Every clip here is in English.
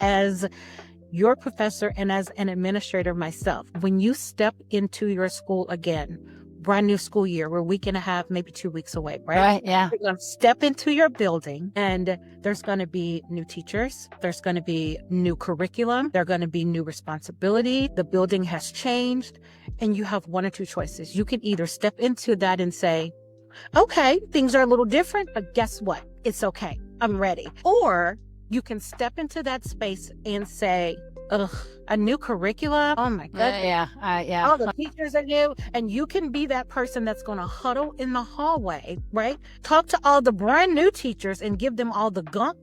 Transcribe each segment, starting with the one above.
as your professor and as an administrator myself, when you step into your school again, brand new school year, we're a week and a half, maybe 2 weeks away, right? Right. Yeah. You're going to step into your building and there's going to be new teachers. There's going to be new curriculum. There are going to be new responsibility. The building has changed and you have one or two choices. You can either step into that and say, okay, things are a little different, but guess what? It's okay. I'm ready. Or you can step into that space and say, ugh, a new curriculum. Oh my goodness. Yeah. All the teachers are new. And you can be that person that's going to huddle in the hallway, right? Talk to all the brand new teachers and give them all the gunk.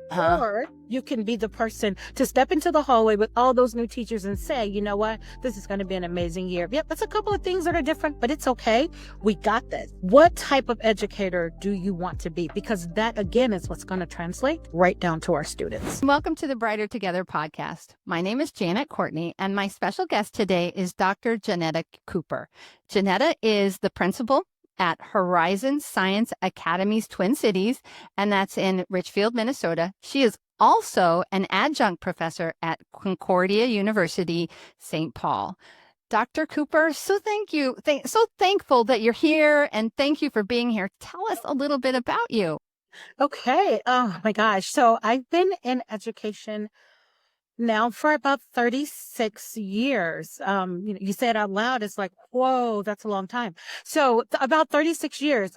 Or you can be the person to step into the hallway with all those new teachers and say, you know what, this is going to be an amazing year. Yep, that's a couple of things that are different, but it's okay. We got this. What type of educator do you want to be? Because that, again, is what's going to translate right down to our students. Welcome to the Brighter Together podcast. My name is Janet Courtney, and my special guest today is Dr. Jeanetta Cooper. Jeanetta is the principal at Horizon Science Academy's Twin Cities, and that's in Richfield, Minnesota. She is also an adjunct professor at Concordia University, St. Paul. Dr. Cooper, so thank you. So thankful that you're here, and thank you for being here. Tell us a little bit about you. Okay. Oh my gosh. So I've been in education now for about 36 years. You say it out loud, it's like, whoa, that's a long time. So about 36 years,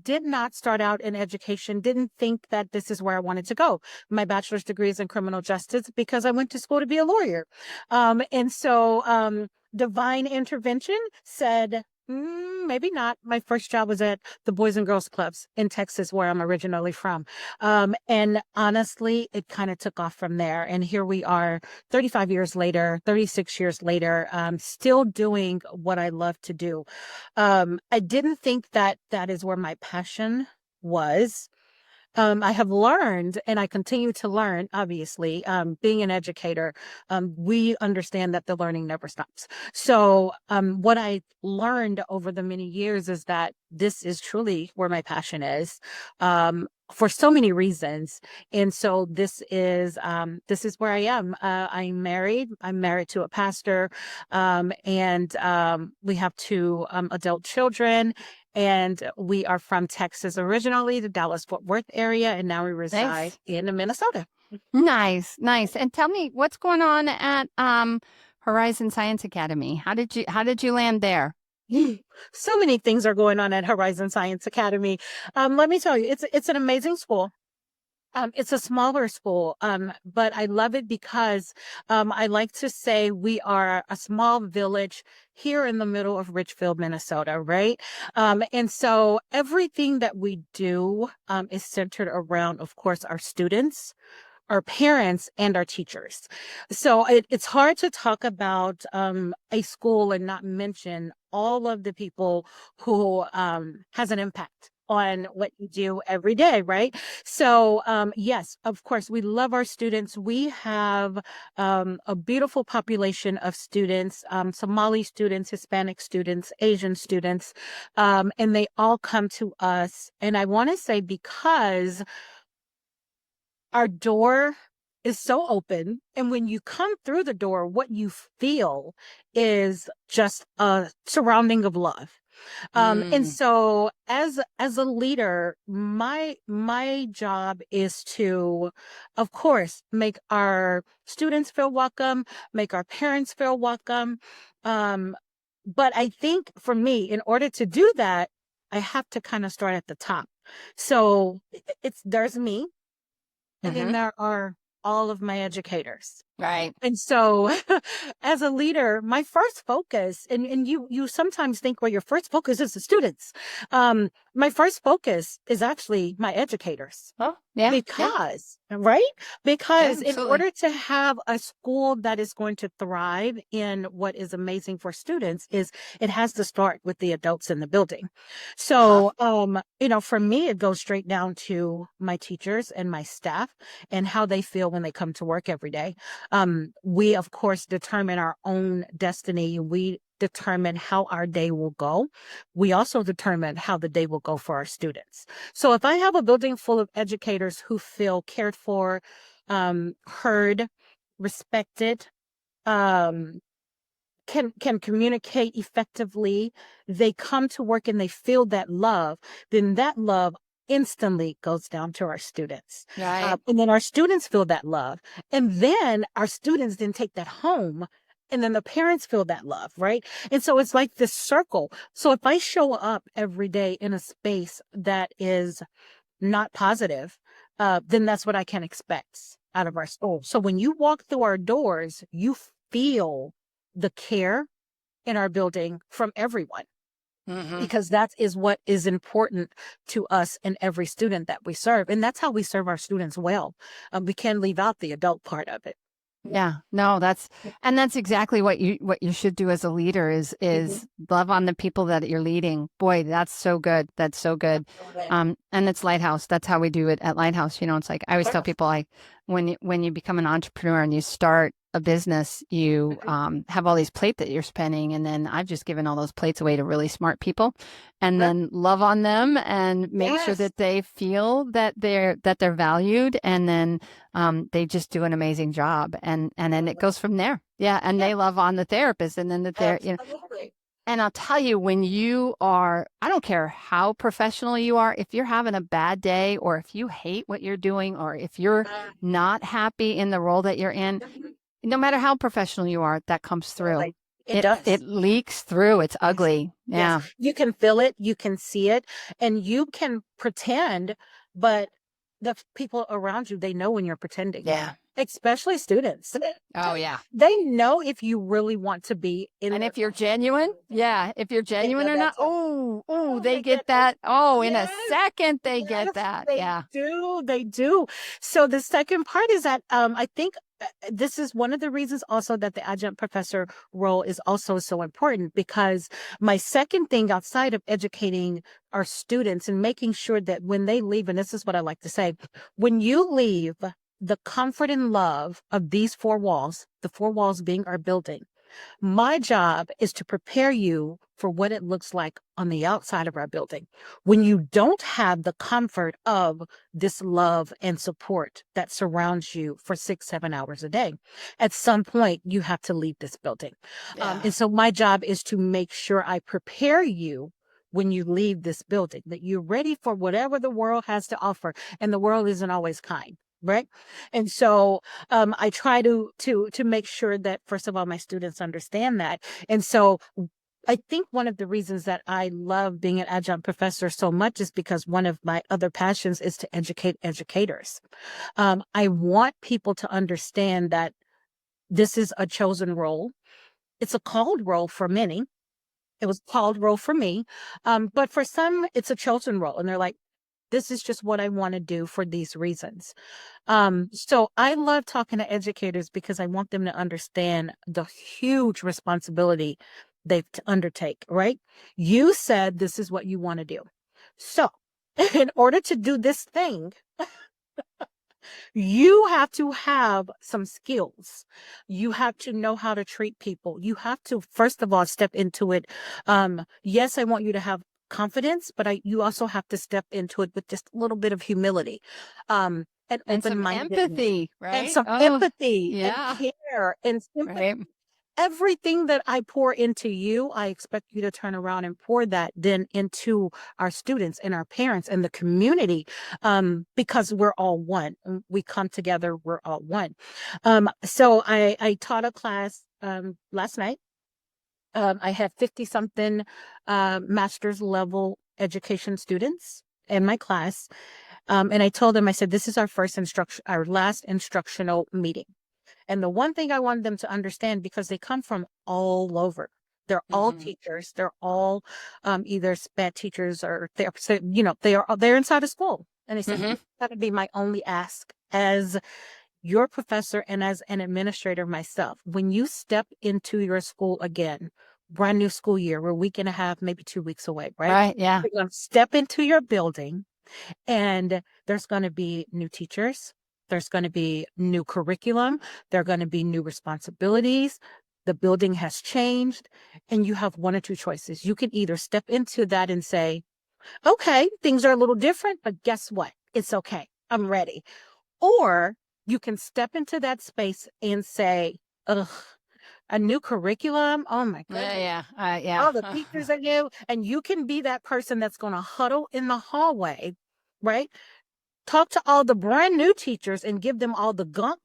did not start out in education, didn't think that this is where I wanted to go. My bachelor's degree is in criminal justice because I went to school to be a lawyer. And so divine intervention said, maybe not. My first job was at the Boys and Girls Clubs in Texas, where I'm originally from. And honestly, it kind of took off from there. And here we are 35 years later, 36 years later, still doing what I love to do. I didn't think that that is where my passion was. I have learned, and I continue to learn, obviously, being an educator, we understand that the learning never stops. So what I learned over the many years is that this is truly where my passion is. For so many reasons. And so this is where I am. I'm married. I'm married to a pastor. And we have two adult children. And we are from Texas originally, the Dallas-Fort Worth area, and now we reside in Minnesota. Nice. And tell me what's going on at Horizon Science Academy. How did you land there? So many things are going on at Horizon Science Academy. Let me tell you, it's an amazing school. It's a smaller school, but I love it because I like to say we are a small village here in the middle of Richfield, Minnesota, right? And so everything that we do is centered around, of course, our students, our parents, and our teachers. So it's hard to talk about a school and not mention all of the people who has an impact on what you do every day, right? So yes, of course, we love our students. We have a beautiful population of students, Somali students, Hispanic students, Asian students, and they all come to us. And I want to say because our door is so open, and when you come through the door, what you feel is just a surrounding of love. And so as a leader, my job is to, of course, make our students feel welcome, make our parents feel welcome. But I think for me, in order to do that, I have to kind of start at the top. So there's me, and then there are all of my educators. Right. And so as a leader, my first focus, and you sometimes think, well, your first focus is the students. My first focus is actually my educators. Oh, yeah. Because, right? Because in absolutely. order to have a school that is going to thrive in what is amazing for students is it has to start with the adults in the building. So, for me, it goes straight down to my teachers and my staff and how they feel when they come to work every day. We, of course, determine our own destiny. We determine how our day will go. We also determine how the day will go for our students. So if I have a building full of educators who feel cared for, heard, respected, um, can communicate effectively, they come to work and they feel that love, then that love instantly goes down to our students. Right. And then our students feel that love. And then our students then take that home. And then the parents feel that love, right? And so it's like this circle. So if I show up every day in a space that is not positive, then that's what I can expect out of our school. So when you walk through our doors, you feel the care in our building from everyone, because that is what is important to us and every student that we serve. And that's how we serve our students well. We can't leave out the adult part of it. Yeah, no, that's exactly what you should do as a leader is love on the people that you're leading. Boy, that's so good. That's so good. And it's Lighthouse. That's how we do it at Lighthouse. You know, it's like I always tell people, when you become an entrepreneur and you start a business, you have all these plates that you're spending, and then I've just given all those plates away to really smart people, and then love on them and make sure that they feel that they're valued, and then they just do an amazing job, and then it goes from there. Yeah, and they love on the therapist, and then and I'll tell you, when you are, I don't care how professional you are, if you're having a bad day, or if you hate what you're doing, or if you're not happy in the role that you're in, no matter how professional you are, that comes through. It does. It leaks through. It's ugly. Yeah. Yes. You can feel it, you can see it, and you can pretend, but the people around you, they know when you're pretending. Yeah. Especially students. Oh, yeah. They know if you really want to be in. And if you're genuine, if you're genuine or not, they get that. that. Oh, in a second, they get that. Yeah. They do. So the second part is that I think this is one of the reasons also that the adjunct professor role is also so important, because my second thing outside of educating our students and making sure that when they leave, and this is what I like to say, when you leave the comfort and love of these four walls, the four walls being our building, my job is to prepare you for what it looks like on the outside of our building. When you don't have the comfort of this love and support that surrounds you for 6-7 hours a day, at some point you have to leave this building. And so my job is to make sure I prepare you when you leave this building, that you're ready for whatever the world has to offer. And the world isn't always kind. Right. And so I try to make sure that, first of all, my students understand that. And so I think one of the reasons that I love being an adjunct professor so much is because one of my other passions is to educate educators. I want people to understand that this is a chosen role. It's a called role for many. It was a called role for me. But for some, it's a chosen role. And they're like, this is just what I want to do for these reasons. So I love talking to educators because I want them to understand the huge responsibility they've to undertake, right? You said this is what you want to do. So in order to do this thing, you have to have some skills. You have to know how to treat people. You have to, first of all, step into it. Yes, I want you to have confidence, but you also have to step into it with just a little bit of humility, and some open-mindedness, empathy, right? and some empathy and Yeah. care and sympathy. Right. Everything that I pour into you, I expect you to turn around and pour that then into our students and our parents and the community, because we're all one. We come together, we're all one. So I taught a class last night. I had 50 something master's level education students in my class. And I told them, I said, this is our last instructional meeting. And the one thing I wanted them to understand, because they come from all over, they're all teachers, they're all either SPED teachers or therapists, they're inside of school. And they said, that would be my only ask as your professor and as an administrator myself. When you step into your school again, brand new school year, we're a week and a half, maybe 2 weeks away, right? Right. Yeah. You're going to step into your building, and there's going to be new teachers. There's going to be new curriculum. There are going to be new responsibilities. The building has changed, and you have one or two choices. You can either step into that and say, okay, things are a little different, but guess what? It's okay. I'm ready. Or you can step into that space and say, ugh, a new curriculum. Oh my Yeah, goodness. yeah, All the teachers are new. And you can be that person that's going to huddle in the hallway, right? Talk to all the brand new teachers and give them all the gunk.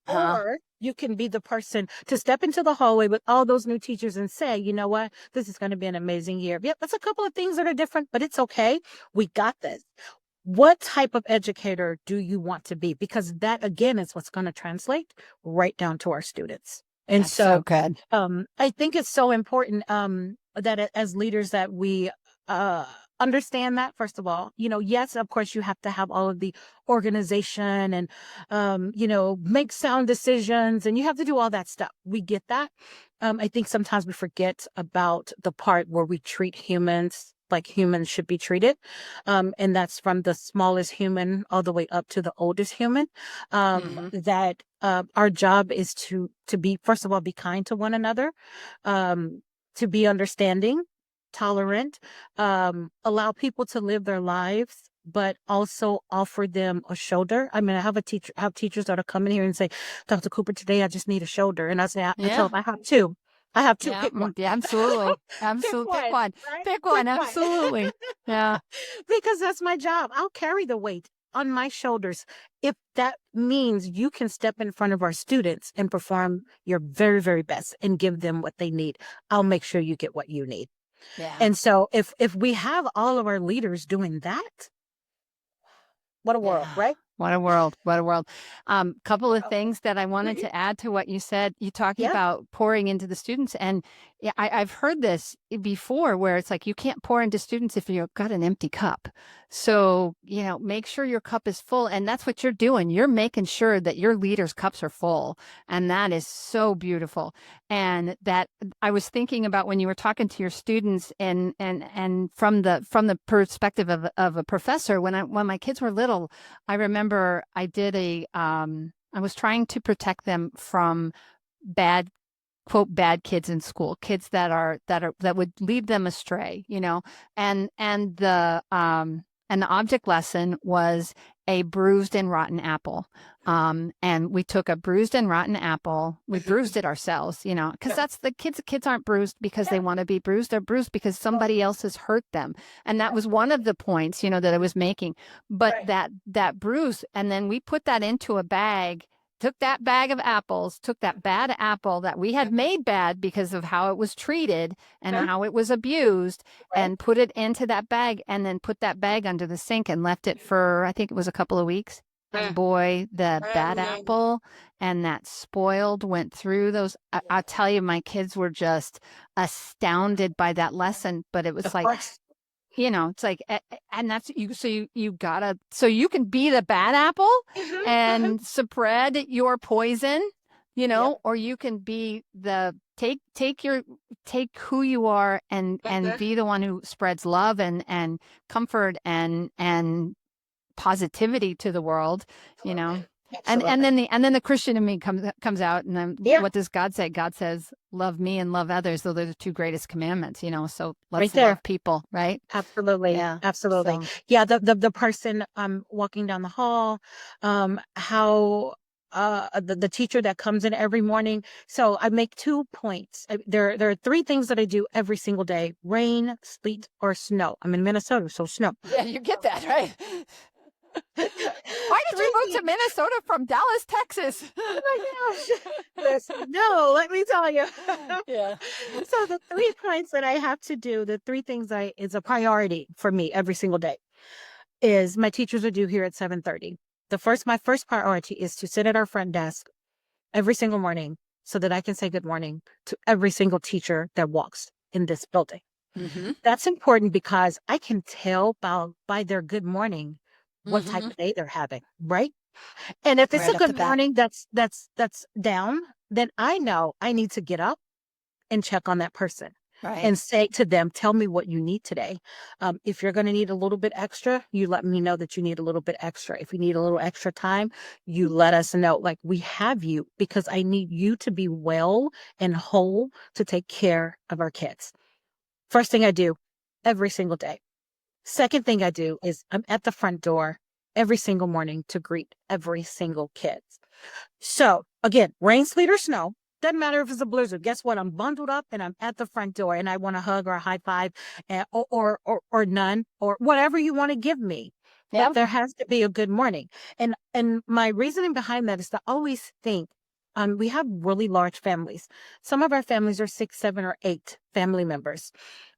huh? Or you can be the person to step into the hallway with all those new teachers and say, you know what? This is going to be an amazing year. Yep, that's a couple of things that are different, but it's okay. We got this. What type of educator do you want to be? Because that, again, is what's going to translate right down to our students. And That's so so good. I think it's so important that as leaders that we uh, understand that, first of all, yes, of course, you have to have all of the organization and, make sound decisions, and you have to do all that stuff. We get that. I think sometimes we forget about the part where we treat humans like humans should be treated. And that's from the smallest human all the way up to the oldest human. That our job is to be, first of all, be kind to one another, to be understanding, tolerant, allow people to live their lives, but also offer them a shoulder. I mean, I have teachers that are coming here and say, Dr. Cooper, today I just need a shoulder. And I tell Yeah. them I have two. I have two, Yeah, pick one. yeah, absolutely. Pick Absolutely. Pick one, one. right? Pick Pick one. one. Absolutely. Yeah. Because that's my job. I'll carry the weight on my shoulders. If that means you can step in front of our students and perform your very, very best and give them what they need, I'll make sure you get what you need. Yeah. And so if we have all of our leaders doing that, what a world, Yeah. right? What a world. What a world. Couple of Oh, things that I wanted to add to what you said. You talking yeah, about pouring into the students. And yeah, I've heard this before where it's like you can't pour into students if you've got an empty cup. So, make sure your cup is full. And that's what you're doing. You're making sure that your leaders' cups are full. And that is so beautiful. And that I was thinking about when you were talking to your students and from the perspective of a professor, when my kids were little, I remember I was trying to protect them from bad, quote, bad kids in school, kids that would lead them astray, and the object lesson was a bruised and rotten apple. And we took a bruised and rotten apple. We bruised it ourselves, because that's the kids aren't bruised because they want to be bruised. They're bruised because somebody else has hurt them. And that was one of the points, that I was making. But right. that bruise, and then we put that into a bag, took that bag of apples, took that bad apple that we had made bad because of how it was treated and how it was abused, Right. and put it into that bag, and then put that bag under the sink and left it for, I think it was a couple of weeks. And boy, the bad apple and that spoiled went through those. I'll tell you, my kids were just astounded by that lesson. But it was Of like, course. it's like, and that's you. So you gotta, so you can be the bad apple Mhm. and spread your poison, Yep. or you can be the take who you are and be the one who spreads love and comfort and positivity to the world, you know. And Absolutely. then the Christian in me comes out, and then Yeah, what does God say? God says, "Love me and love others." Those are the two greatest commandments, So right let's there. love people, right? Absolutely. Yeah. Absolutely. So, Yeah, the person walking down the hall, how the teacher that comes in every morning. So I make 2 points. There are three things that I do every single day: rain, sleet, or snow. I'm in Minnesota, so snow. yeah, you get that, right? Why did you Three move to things. Minnesota from Dallas, Texas? Oh my gosh. Listen, no, let me tell you. Yeah. So the 3 points that I have to do, the three things I is a priority for me every single day, is my teachers are due here at 7:30. My first priority is to sit at our front desk every single morning so that I can say good morning to every single teacher that walks in this building. Mm-hmm. That's important because I can tell by their good morning what type Mm-hmm. of day they're having, right? And if it's a Right up good to bat. morning that's down, then I know I need to get up and check on that person Right. and say to them, tell me what you need today. If you're going to need a little bit extra, you let me know that you need a little bit extra. If you need a little extra time, you let us know. Like, we have you because I need you to be well and whole to take care of our kids. First thing I do every single day. Second thing I do is I'm at the front door every single morning to greet every single kid. So again, rain, sleet, or snow. Doesn't matter if it's a blizzard. Guess what? I'm bundled up and I'm at the front door and I want a hug or a high five, or none or whatever you want to give me. Yeah. But there has to be a good morning. And my reasoning behind that is to always think, we have really large families. Some of our families are 6, 7, or 8 family members.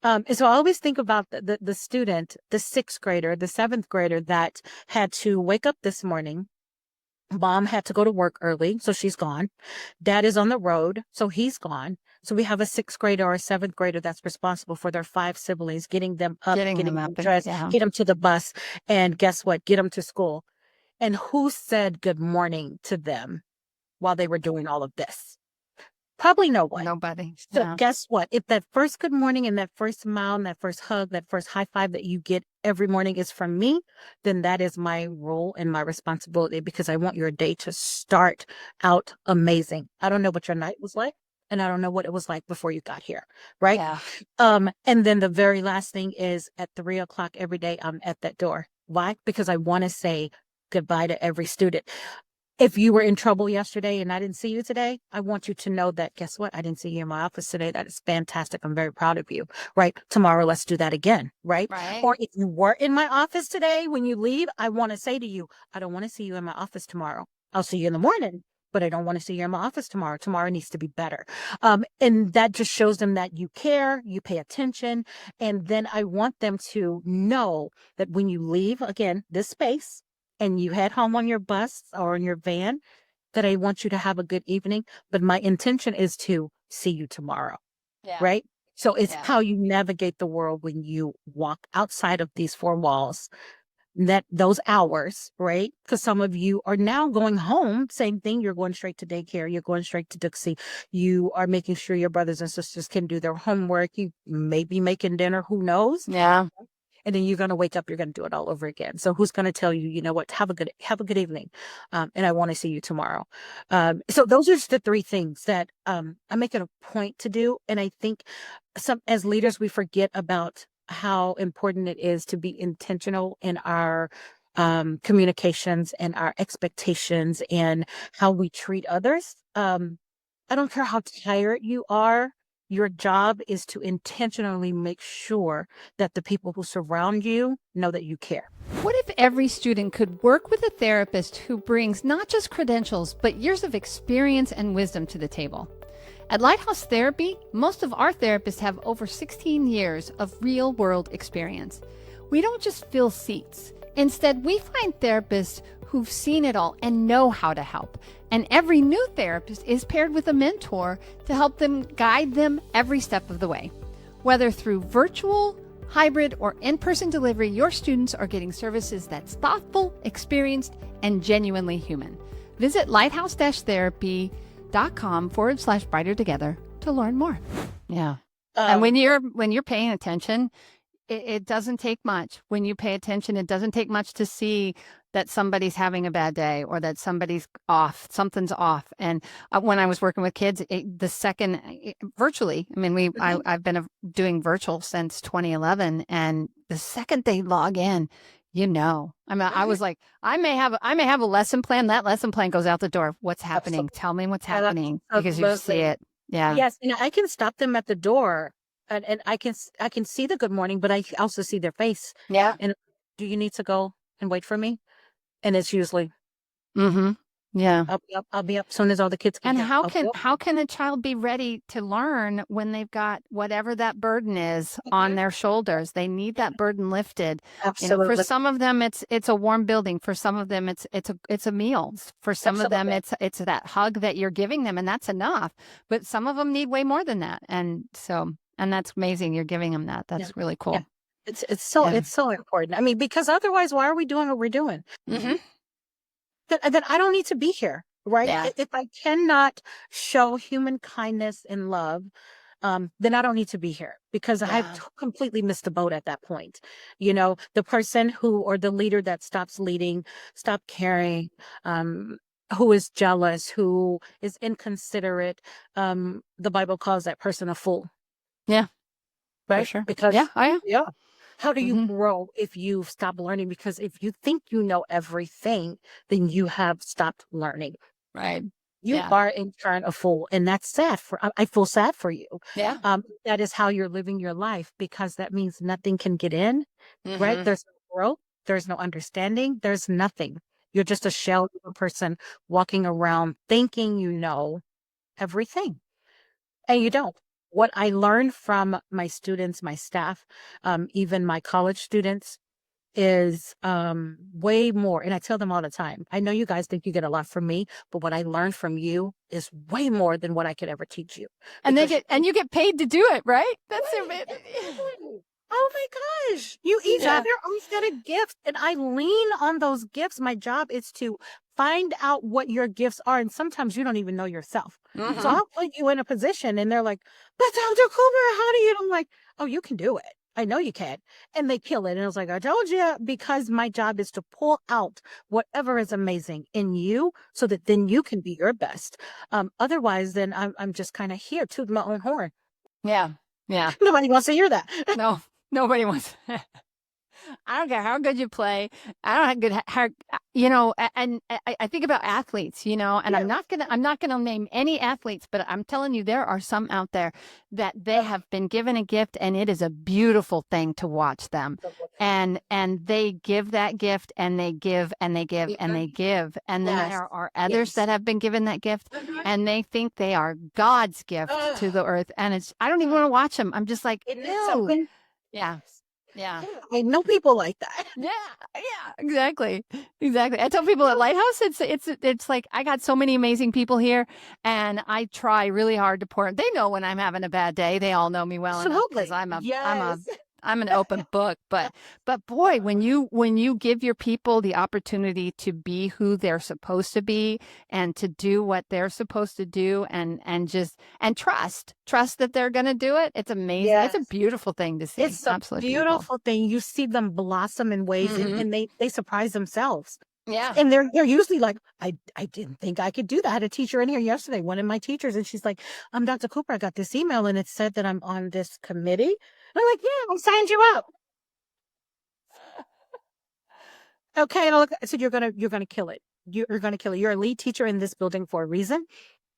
And so I always think about the student, the 6th grader, the 7th grader that had to wake up this morning. Mom had to go to work early, so she's gone. Dad is on the road, so he's gone. So we have a 6th grader or a 7th grader that's responsible for their 5 siblings, getting them up, getting them dressed, get them to the bus, and guess what? Get them to school. And who said good morning to them while they were doing all of this? Probably no one. Nobody. So Yeah. guess what? If that first good morning and that first smile and that first hug, that first high five that you get every morning is from me, then that is my role and my responsibility, because I want your day to start out amazing. I don't know what your night was like, and I don't know what it was like before you got here, right? Yeah. And then the very last thing is at 3 o'clock every day, I'm at that door. Why? Because I want to say goodbye to every student. If you were in trouble yesterday and I didn't see you today, I want you to know that, guess what? I didn't see you in my office today. That is fantastic. I'm very proud of you, right? Tomorrow, let's do that again, right? Right. Or if you were in my office today, when you leave, I want to say to you, I don't want to see you in my office tomorrow. I'll see you in the morning, but I don't want to see you in my office tomorrow. Tomorrow needs to be better. And that just shows them that you care, you pay attention. And then I want them to know that when you leave, again, this space, and you head home on your bus or in your van, that I want you to have a good evening. But my intention is to see you tomorrow. Yeah. Right? So it's Yeah. how you navigate the world when you walk outside of these 4 walls, that those hours, right? Because some of you are now going home, same thing. You're going straight to daycare. You're going straight to Dixie. You are making sure your brothers and sisters can do their homework. You may be making dinner. Who knows? Yeah. And then you're going to wake up, you're going to do it all over again. So who's going to tell you, you know what, have a good evening. And I want to see you tomorrow. So those are just the 3 things that I make it a point to do. And I think as leaders, we forget about how important it is to be intentional in our communications and our expectations and how we treat others. I don't care how tired you are. Your job is to intentionally make sure that the people who surround you know that you care. What if every student could work with a therapist who brings not just credentials, but years of experience and wisdom to the table? At Lighthouse Therapy, most of our therapists have over 16 years of real-world experience. We don't just fill seats. Instead, we find therapists who've seen it all and know how to help. And every new therapist is paired with a mentor to help them guide them every step of the way. Whether through virtual, hybrid, or in-person delivery, your students are getting services that's thoughtful, experienced, and genuinely human. Visit lighthouse-therapy.com/brighter together to learn more. Yeah. And when you're paying attention, it doesn't take much. When you pay attention, it doesn't take much to see that somebody's having a bad day or that somebody's off, something's off. And when I was working with kids, virtually, I mean, I've been doing virtual since 2011, and the second they log in, I mean, I was like, I may have a lesson plan. That lesson plan goes out the door. What's happening? Absolutely. Tell me what's happening, because you see it. Yeah. Yes, and I can stop them at the door, and I can see the good morning, but I also see their face. Yeah. And do you need to go and wait for me? And it's usually, Mm-hmm. Yeah. I'll be up as soon as all the kids And get here. how can a child be ready to learn when they've got whatever that burden is on their shoulders? They need that burden lifted. Absolutely. For some of them, it's a warm building. For some of them, it's a meal. For some of them, it's that hug that you're giving them, and that's enough. But some of them need way more than that, and that's amazing. You're giving them that. That's really cool. Yeah. It's so important. I mean, because otherwise, why are we doing what we're doing? Mm-hmm. Then I don't need to be here, right? Yeah. If I cannot show human kindness and love, then I don't need to be here, because I've completely missed the boat at that point. The person or the leader that stops leading, stop caring, who is jealous, who is inconsiderate, the Bible calls that person a fool. Yeah. Right? For sure. Because yeah. How do you Hmm. grow if you stop learning? Because if you think you know everything, then you have stopped learning. Right. You Yeah. are in turn a fool, and that's sad I feel sad for you. Yeah. That is how you're living your life because that means nothing can get in, right? Hmm. There's no growth, there's no understanding, there's nothing. You're just a shell of a person walking around thinking you know everything, and you don't. What I learned from my students, my staff, even my college students, is way more. And I tell them all the time, I know you guys think you get a lot from me, but what I learned from you is way more than what I could ever teach you And because you get paid to do it, right? That's right, it. exactly. Oh my gosh. You each Yeah. have your own set of gifts, and I lean on those gifts. My job is to find out what your gifts are, and sometimes you don't even know yourself. So Hmm. I'll put you in a position, and they're like, "But Dr. Cooper, how do you?" I'm like, "Oh, you can do it. I know you can." And they kill it. And I was like, "I told you," because my job is to pull out whatever is amazing in you so that then you can be your best. Otherwise, then I'm just kind of here tooting my own horn. Yeah. Yeah. Nobody wants to hear that. No, nobody wants. I don't care how good you play. I don't have good how and I think about athletes, and Yeah. I'm not gonna name any athletes, but I'm telling you, there are some out there that they Uh, have been given a gift, and it is a beautiful thing to watch them. And they give that gift, and they give, and they give, and they give. And then yes. there are others Yes. that have been given that gift, Mhm. and they think they are God's gift to the earth. And I don't even want to watch them. I'm just like, Isn't it ew. something? Yeah. Yeah. Yeah, I know people like that. Yeah, yeah, exactly. Exactly. I tell people at Lighthouse, it's like I got so many amazing people here, and I try really hard to pour. They know when I'm having a bad day. They all know me well enough because Absolutely. Yes. I'm an open book. But boy, when you give your people the opportunity to be who they're supposed to be and to do what they're supposed to do, and trust that they're going to do it, it's amazing. It's a Yes. beautiful thing to see. It's a Absolutely beautiful. beautiful thing. You see them blossom in ways and, Hmm. and they surprise themselves. Yeah. And they're usually like, I didn't think I could do that. I had a teacher in here yesterday, one of my teachers, and she's like, Dr. Cooper, I got this email and it said that I'm on this committee. And I'm like, yeah, I signed you up. Okay. And I said, you're gonna kill it. You're gonna kill it. You're a lead teacher in this building for a reason.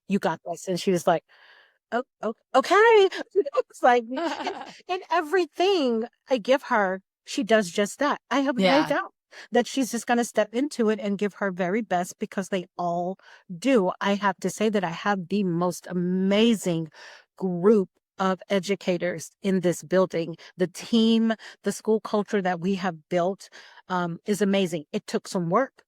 You got this. And she was like, oh, okay. It's like, and everything I give her, she does just that. I have no Yeah. doubt that she's just going to step into it and give her very best because they all do. I have to say that I have the most amazing group of educators in this building. The team, the school culture that we have built is amazing. It took some work,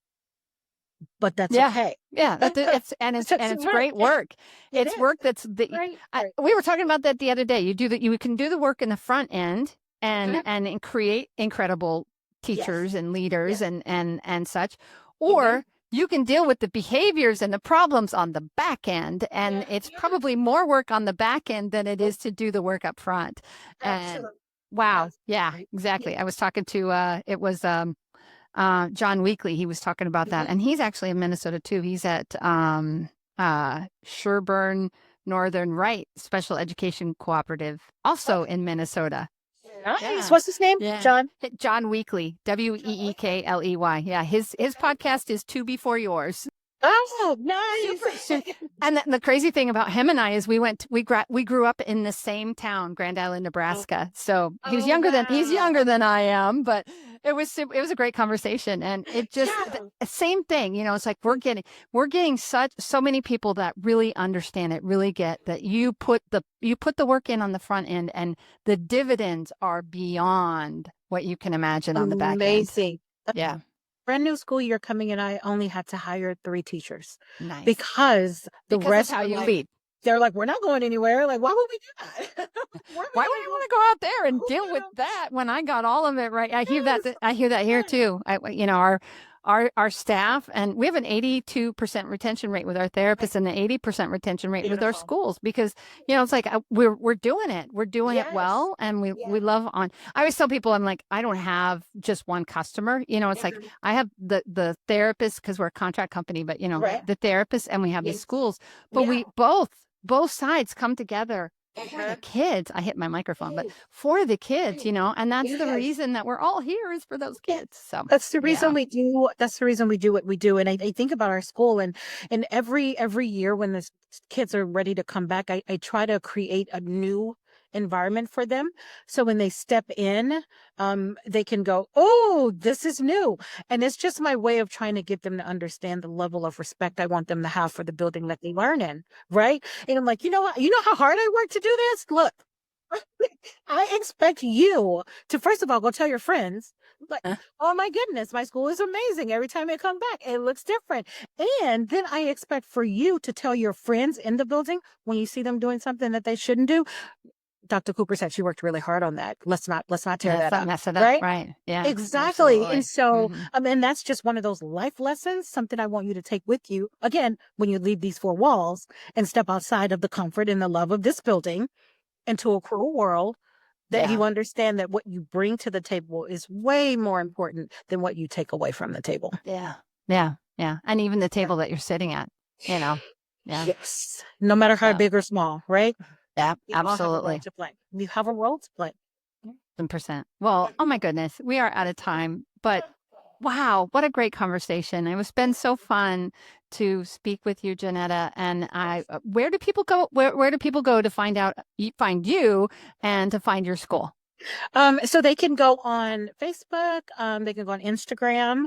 but that's Yeah. okay. Yeah, It took some it's work. great work. It It's is. work that's Great, great. we were talking about that the other day. You can do the work in the front end Mhm. and create incredible Yes. teachers and leaders Yes. and such, Mhm. or you can deal with the behaviors and the problems on the back end, and Yeah, it's yeah. probably more work on the back end than it is to do the work up front. And Absolutely. wow, yeah, Absolutely. Yeah. exactly. I was talking to it was John Weekly. He was talking about that, Mhm. and he's actually in Minnesota too. He's at Sherburne Northern Right Special Education Cooperative, also Okay. in Minnesota. Nice. Yeah, What's his name? yeah. John. John Weekly, John Wickman. Weekley. Yeah, his Okay. podcast is To Before Yours. Oh, Super, nice. super. And the crazy thing about him and I is we grew up in the same town, Grand Island, Oh, Nebraska. So oh, he's younger wow. than I am, but it was a great conversation, and it just Yeah. the same thing. It's like we're getting so many people that really understand it, really get that you put the work in on the front end, and the dividends are beyond what you can imagine on the back end. Amazing. Yeah, Brand new school year coming in, I only had to hire 3 teachers nice because the because of rest how were you like, lead. they're like, we're not going anywhere. Like, why would we do that? Where are we Why would going I to want to go out there and go? deal with that when I got all of it right? Yes. I hear that here Yes. too. Our staff, and we have an 82% retention rate with our Okay. therapists and an 80% retention rate with our Beautiful. schools because it's like we're doing it. We're doing it Yes. well, and we Yeah. love on. I always tell people, I'm like, I don't have just one customer. It's like Mhm. I have the therapists because we're a contract company, but Right. the therapists, and we have the Yes. schools, but Yeah. we both sides come together for the kids. I hit my microphone, but for the kids, and that's the reason that we're all here is for those kids. So That's the reason yeah. we do. That's the reason we do what we do. And I think about our school, and every year when the kids are ready to come back, I try to create a new environment for them. So when they step in, they can go, "Oh, this is new," and it's just my way of trying to get them to understand the level of respect I want them to have for the building that they learn in, right? And I'm like, you know what? You know how hard I work to do this? Look. I expect you to first of all go tell your friends, like, oh my goodness, my school is amazing. Every time I come back, it looks different. And then I expect for you to tell your friends in the building when you see them doing something that they shouldn't do. Dr. Cooper said she worked really hard on that. Let's not tear Let's that not up. mess it up. Right? Right. Yeah, Exactly. And absolutely. so, Mhm. and that's just one of those life lessons, something I want you to take with you again when you leave these four walls and step outside of the comfort and the love of this building into a cruel world, that Yeah. you understand that what you bring to the table is way more important than what you take away from the table. Yeah. Yeah. Yeah. And even the table that you're sitting at, you know. Yeah. Yes. No matter how So, big or small, right? yeah, We all have a role absolutely. to play. You have a role to play. 100%. Well, oh my goodness, we are out of time, but wow, what a great conversation. It was been so fun to speak with you, Jeanetta. And where do people go? Where do people go to find out, find you and to find your school? So they can go on Facebook, they can go on Instagram,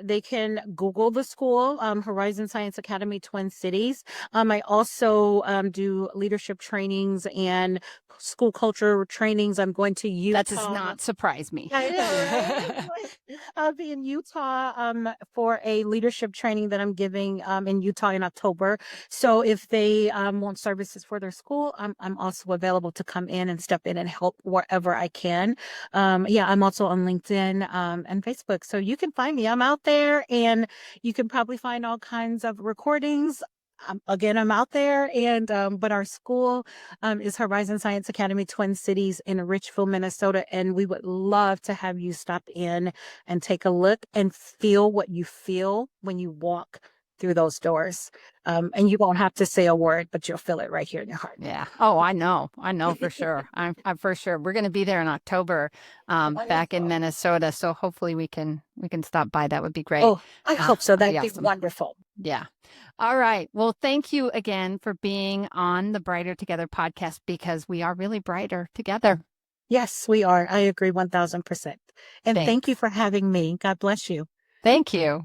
they can Google the school, Horizon Science Academy Twin Cities. I also do leadership trainings and school culture trainings. I'm going to That does Utah. not surprise me. I know, right? I'll be in Utah for a leadership training that I'm giving in Utah in October. So if they want services for their school, I'm also available to come in and step in and help wherever I can. Yeah, I'm also on LinkedIn and Facebook. So you can find me. I'm out there, and you can probably find all kinds of recordings. Again, I'm out there, and but our school is Horizon Science Academy Twin Cities in Richville, Minnesota. And we would love to have you stop in and take a look and feel what you feel when you walk through those doors. And you won't have to say a word, but you'll feel it right here in your heart. Yeah. Oh, I know. I know for sure. I'm for sure. We're going to be there in October, back in Minnesota. So hopefully we can stop by. That would be great. Oh, I hope so. That'd be That'd be awesome. wonderful. Yeah. All right. Well, thank you again for being on the Brighter Together podcast, because we are really brighter together. Yes, we are. I agree 1000%. And thank you Thanks. for having me. God bless you. Thank you.